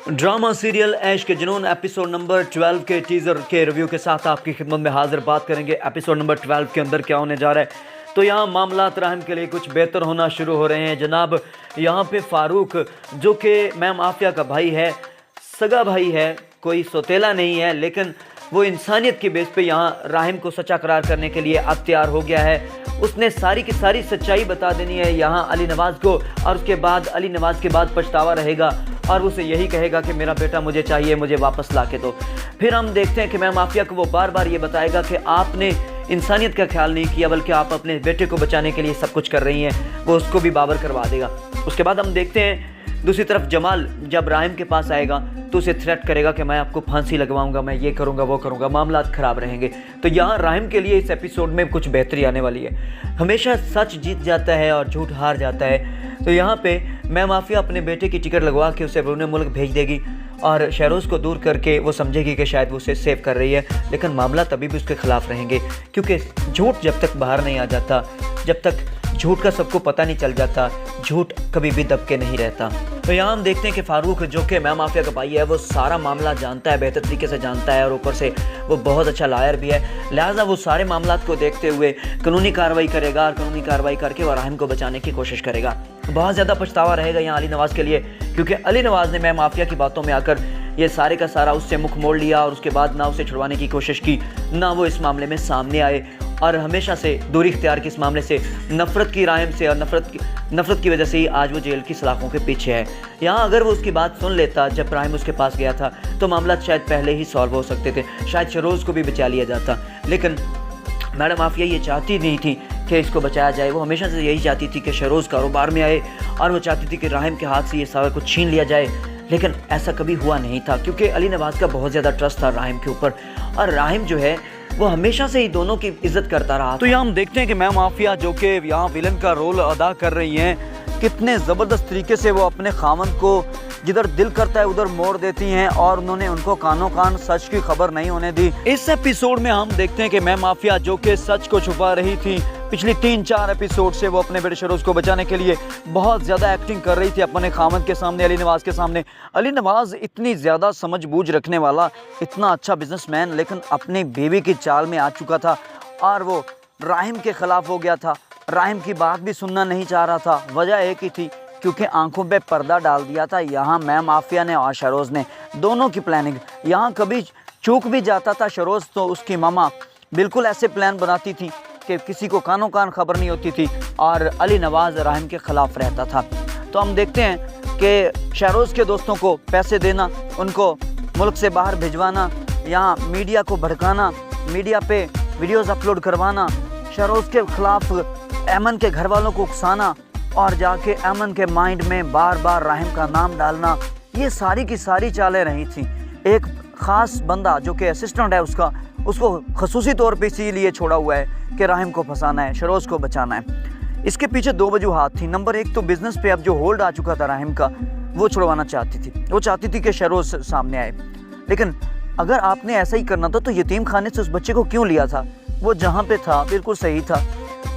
Drama serial ऐश के जुनून episode number 12 के टीजर के रिव्यू के साथ आपकी खिदमत में हाजिर। बात करेंगे एपिसोड नंबर 12 के अंदर क्या होने जा रहा है। तो यहाँ मामलात राहम के लिए कुछ बेहतर होना शुरू हो रहे हैं जनाब। यहाँ पे फारूक जो कि मैं माफिया का भाई है, सगा भाई है, कोई सौतेला नहीं है, लेकिन वो इंसानियत की बेस पे यहाँ राहिम को सच्चा करार करने के लिए अब तैयार हो गया है। उसने सारी की सारी सच्चाई बता देनी है यहाँ अली नवाज़ को, और उसके बाद अली नवाज़ के बाद पछतावा रहेगा और उसे यही कहेगा कि मेरा बेटा मुझे चाहिए, मुझे वापस ला के दो। फिर हम देखते हैं कि मैं माफिया को वो बार बार ये बताएगा कि आपने इंसानियत का ख्याल नहीं किया, बल्कि आप अपने बेटे को बचाने के लिए सब कुछ कर रही हैं। वो उसको भी बाबर करवा देगा। उसके बाद हम देखते हैं दूसरी तरफ जमाल जब राहिम के पास आएगा तो उसे थ्रेट करेगा कि मैं आपको फांसी लगवाऊंगा, मैं ये करूंगा वो करूंगा, मामला ख़राब रहेंगे। तो यहाँ राहिम के लिए इस एपिसोड में कुछ बेहतरी आने वाली है। हमेशा सच जीत जाता है और झूठ हार जाता है। तो यहाँ पे मैं माफिया अपने बेटे की टिकट लगवा के उसे बैरून मुल्क भेज देगी और शहरोज़ को दूर करके वो समझेगी कि शायद वो उसे सेव कर रही है, लेकिन मामला तभी भी उसके ख़िलाफ़ रहेंगे, क्योंकि झूठ जब तक बाहर नहीं आ जाता, जब तक झूठ का सबको पता नहीं चल जाता, झूठ कभी भी दब के नहीं रहता। तो यहाँ हम देखते हैं कि फारूक जो कि मैं माफिया का भाई है, वो सारा मामला जानता है, बेहतर तरीके से जानता है, और ऊपर से वो बहुत अच्छा लायर भी है। लिहाजा वो सारे मामलात को देखते हुए कानूनी कार्रवाई करेगा और कानूनी कार्रवाई करके वो राहिम को बचाने की कोशिश करेगा। बहुत ज़्यादा पछतावा रहेगा यहाँ अली नवाज़ के लिए, क्योंकि अली नवाज़ ने मैं माफिया की बातों में आकर ये सारे का सारा उससे मुख मोड़ लिया और उसके बाद ना उसे छुड़वाने की कोशिश की, ना वो इस मामले में सामने आए, और हमेशा से दूरी इख्तियार की इस मामले से, नफ़रत की राहिम से और नफ़रत की वजह से ही आज वो जेल की सलाखों के पीछे है। यहाँ अगर वो उसकी बात सुन लेता जब राहिम उसके पास गया था तो मामला शायद पहले ही सॉल्व हो सकते थे, शायद शरोज़ को भी बचा लिया जाता। लेकिन मैडम माफिया ये चाहती नहीं थी कि इसको बचाया जाए। वो हमेशा से यही चाहती थी कि शरोज़ कारोबार में आए, और वो चाहती थी कि राहिम के हाथ से ये सारा कुछ छीन लिया जाए। लेकिन ऐसा कभी हुआ नहीं था, क्योंकि अली नवाज़ का बहुत ज़्यादा ट्रस्ट था राहिम के ऊपर, और राहिम जो है वो हमेशा से ही दोनों की इज्जत करता रहा। तो यहाँ हम देखते हैं कि मैं माफिया जो कि यहाँ विलन का रोल अदा कर रही हैं, कितने ज़बरदस्त तरीके से वो अपने खामन को जिधर दिल करता है उधर मोड़ देती हैं, और उन्होंने उनको कानों कान सच की खबर नहीं होने दी। इस एपिसोड में हम देखते हैं कि मैं माफिया जो कि सच को छुपा रही थी पिछली 3-4 एपिसोड से, वो अपने बेटे शरोज़ को बचाने के लिए बहुत ज़्यादा एक्टिंग कर रही थी अपने खामन के सामने, अली नवाज़ के सामने। अली नवाज़ इतनी ज़्यादा समझ बूझ रखने वाला, इतना अच्छा बिजनेसमैन, लेकिन अपनी बीवी की चाल में आ चुका था और वो राहिम के ख़िलाफ़ हो गया था। राहिम की बात भी सुनना नहीं चाह रहा था। वजह एक ही थी, क्योंकि आंखों पे पर्दा डाल दिया था यहाँ मैं माफिया ने और शरोज़ ने, दोनों की प्लानिंग। यहाँ कभी चूक भी जाता था शरोज़ तो उसकी मामा बिल्कुल ऐसे प्लान बनाती थी कि किसी को कानों कान खबर नहीं होती थी, और अली नवाज़ राहिम के ख़िलाफ़ रहता था। तो हम देखते हैं कि शरोज़ के दोस्तों को पैसे देना, उनको मुल्क से बाहर भिजवाना, यहाँ मीडिया को भड़काना, मीडिया पे वीडियोज़ अपलोड करवाना, शरोज़ के ख़िलाफ़ ऐमन के घर वालों को उकसाना, और जाके ऐमन के माइंड में बार बार राहिम का नाम डालना, ये सारी की सारी चालें रही थी। एक ख़ास बंदा जो कि असिस्टेंट है उसको खसूसी तौर पे इसीलिए छोड़ा हुआ है कि राहिम को फंसाना है, शरोज़ को बचाना है। इसके पीछे 2 वजूहात थी। नंबर 1 तो बिज़नेस पे अब जो होल्ड आ चुका था राहिम का, वो छुड़वाना चाहती थी। वो चाहती थी कि शरोज़ सामने आए। लेकिन अगर आपने ऐसा ही करना था तो यतीम खाने से उस बच्चे को क्यों लिया था? वो जहाँ पे था बिल्कुल सही था।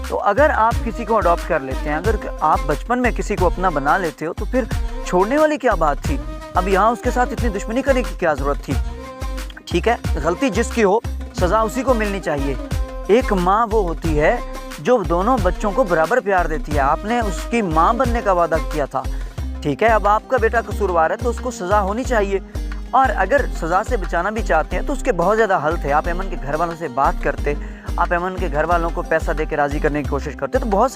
तो अगर आप किसी को अडॉप्ट कर लेते हैं, अगर आप बचपन में किसी को अपना बना लेते हो, तो फिर छोड़ने वाली क्या बात थी? अब यहाँ उसके साथ इतनी दुश्मनी करने की क्या ज़रूरत थी? ठीक है, गलती जिसकी हो सज़ा उसी को मिलनी चाहिए। एक माँ वो होती है जो दोनों बच्चों को बराबर प्यार देती है। आपने उसकी माँ बनने का वादा किया था, ठीक है, अब आपका बेटा कसूरवार है तो उसको सज़ा होनी चाहिए। और अगर सज़ा से बचाना भी चाहते हैं तो उसके बहुत ज़्यादा हल थे। आप ऐमन के घर वालों से बात करते, आप ऐमन के घर वालों को पैसा दे के राज़ी करने की कोशिश करते, तो बहुत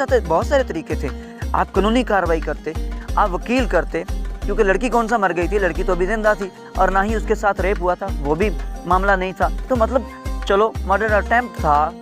सारे तरीके थे। आप कानूनी कार्रवाई करते, आप वकील करते, क्योंकि लड़की कौन सा मर गई थी, लड़की तो अभी जिंदा थी, और ना ही उसके साथ रेप हुआ था, वो भी मामला नहीं था। तो मतलब चलो मर्डर अटेम्प्ट था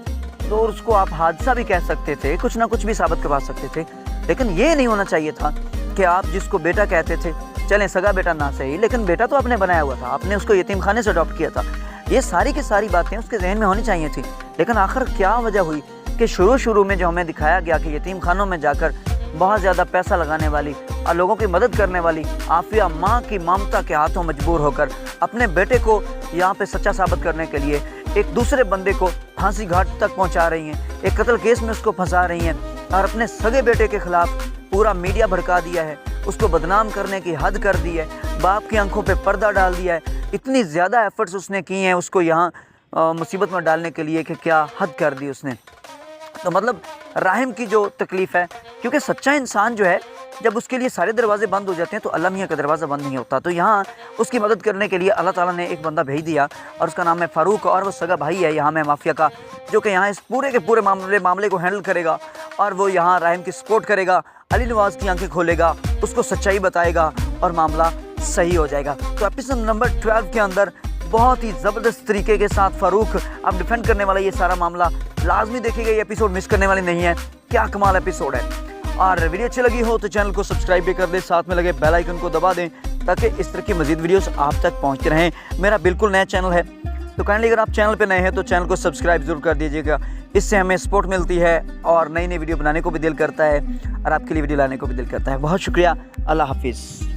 तो उसको आप हादसा भी कह सकते थे, कुछ ना कुछ भी साबित करवा सकते थे। लेकिन ये नहीं होना चाहिए था कि आप जिसको बेटा कहते थे, चलें सगा बेटा ना सही, लेकिन बेटा तो आपने बनाया हुआ था, आपने उसको यतीम खाने से अडॉप्ट किया था। ये सारी की सारी बातें उसके जहन में होनी चाहिए थी। लेकिन आखिर क्या वजह हुई कि शुरू में जो हमें दिखाया गया कि यतीम खानों में जाकर बहुत ज़्यादा पैसा लगाने वाली और लोगों की मदद करने वाली आफिया माँ की ममता के हाथों मजबूर होकर अपने बेटे को यहाँ पे सच्चा साबित करने के लिए एक दूसरे बंदे को फांसी घाट तक पहुँचा रही हैं, एक कत्ल केस में उसको फंसा रही हैं, और अपने सगे बेटे के खिलाफ पूरा मीडिया भड़का दिया है, उसको बदनाम करने की हद कर दी है, बाप की आंखों पे पर्दा डाल दिया है। इतनी ज़्यादा एफर्ट्स उसने किए हैं उसको यहाँ मुसीबत में डालने के लिए कि क्या हद कर दी उसने। तो मतलब राहिम की जो तकलीफ़ है, क्योंकि सच्चा इंसान जो है जब उसके लिए सारे दरवाजे बंद हो जाते हैं तो अल्लाह मियाँ का दरवाज़ा बंद नहीं होता। तो यहाँ उसकी मदद करने के लिए अल्लाह ताला ने एक बंदा भेज दिया और उसका नाम है फ़ारूक, और वो सगा भाई है यहाँ में माफिया का, जो कि यहाँ इस पूरे के पूरे मामले को हैंडल करेगा और वो यहाँ राहिम की सपोर्ट करेगा, अली नवाज़ की आंखें खोलेगा, उसको सच्चाई बताएगा और मामला सही हो जाएगा। तो एपिसोड नंबर 12 के अंदर बहुत ही ज़बरदस्त तरीके के साथ फ़ारूक अब डिफेंड करने वाला ये सारा मामला, लाजमी देखिएगा, ये एपिसोड मिस करने वाली नहीं है। क्या कमाल एपिसोड है। और वीडियो अच्छी लगी हो तो चैनल को सब्सक्राइब भी कर दें, साथ में लगे बेल आइकन को दबा दें ताकि इस तरह की मजीद वीडियोस आप तक पहुंचते रहें। मेरा बिल्कुल नया चैनल है, तो काइंडली अगर आप चैनल पे नए हैं तो चैनल को सब्सक्राइब ज़रूर कर दीजिएगा। इससे हमें सपोर्ट मिलती है और नई नई वीडियो बनाने को भी दिल करता है और आपके लिए वीडियो लाने को भी दिल करता है। बहुत शुक्रिया। अल्लाह हाफिज़।